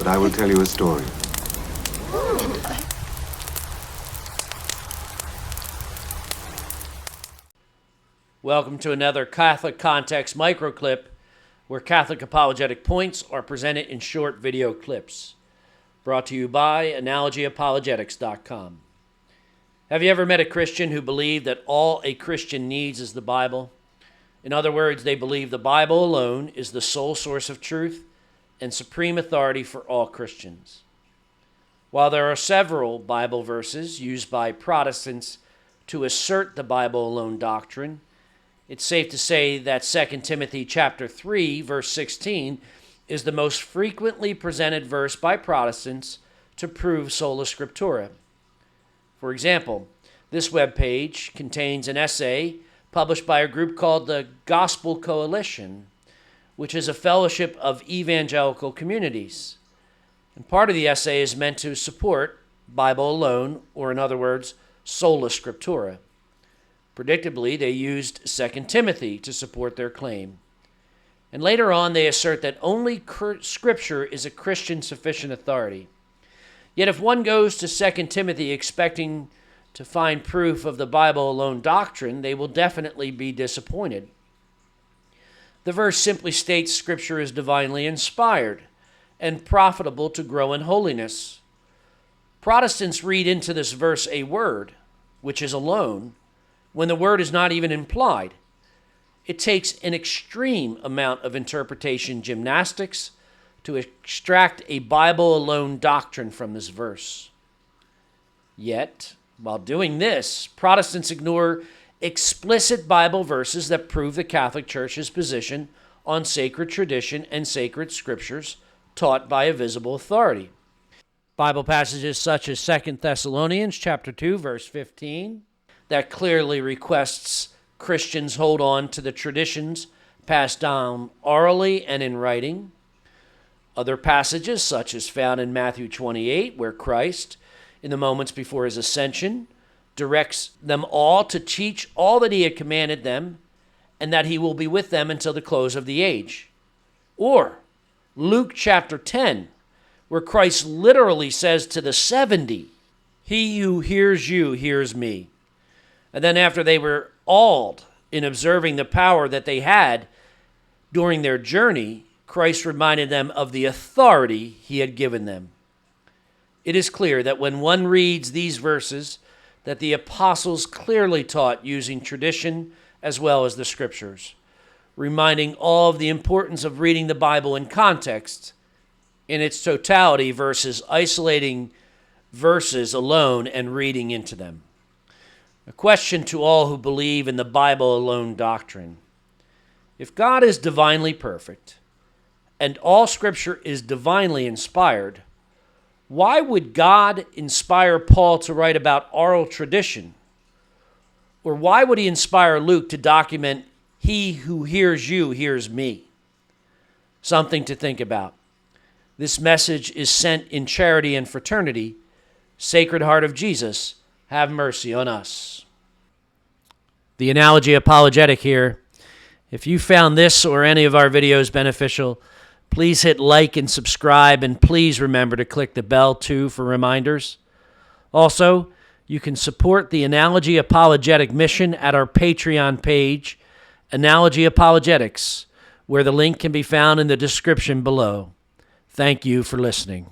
I will tell you a story. Welcome to another Catholic Context Microclip, where Catholic apologetic points are presented in short video clips. Brought to you by analogyapologetics.com. Have you ever met a Christian who believed that all a Christian needs is the Bible? In other words, they believe the Bible alone is the sole source of truth and supreme authority for all Christians. While there are several Bible verses used by Protestants to assert the Bible alone doctrine, it's safe to say that 2 Timothy chapter 3, verse 16 is the most frequently presented verse by Protestants to prove sola scriptura. For example, this webpage contains an essay published by a group called the Gospel Coalition, which is a fellowship of evangelical communities. And part of the essay is meant to support Bible alone, or in other words, sola scriptura. Predictably, they used 2 Timothy to support their claim. And later on, they assert that only Scripture is a Christian sufficient authority. Yet if one goes to 2 Timothy expecting to find proof of the Bible alone doctrine, they will definitely be disappointed. The verse simply states Scripture is divinely inspired and profitable to grow in holiness. Protestants read into this verse a word, which is alone, when the word is not even implied. It takes an extreme amount of interpretation gymnastics to extract a Bible alone doctrine from this verse. Yet, while doing this, Protestants ignore explicit Bible verses that prove the Catholic Church's position on sacred tradition and sacred scriptures taught by a visible authority. Bible passages such as 2 Thessalonians chapter 2, verse 15, that clearly requests Christians hold on to the traditions passed down orally and in writing. Other passages, such as found in Matthew 28, where Christ, in the moments before his ascension, directs them all to teach all that he had commanded them, and that he will be with them until the close of the age. Or Luke chapter 10, where Christ literally says to the 70, "He who hears you hears me." And then after they were awed in observing the power that they had during their journey, Christ reminded them of the authority he had given them. It is clear that when one reads these verses, that the apostles clearly taught using tradition as well as the scriptures, reminding all of the importance of reading the Bible in context, in its totality versus isolating verses alone and reading into them. A question to all who believe in the Bible alone doctrine. If God is divinely perfect and all Scripture is divinely inspired, why would God inspire Paul to write about oral tradition? Or why would he inspire Luke to document, "He who hears you hears me"? Something to think about. This message is sent in charity and fraternity. Sacred Heart of Jesus, have mercy on us. The Analogy Apologetic here. If you found this or any of our videos beneficial, please hit like and subscribe, and please remember to click the bell too for reminders. Also, you can support the Analogy Apologetic mission at our Patreon page, Analogy Apologetics, where the link can be found in the description below. Thank you for listening.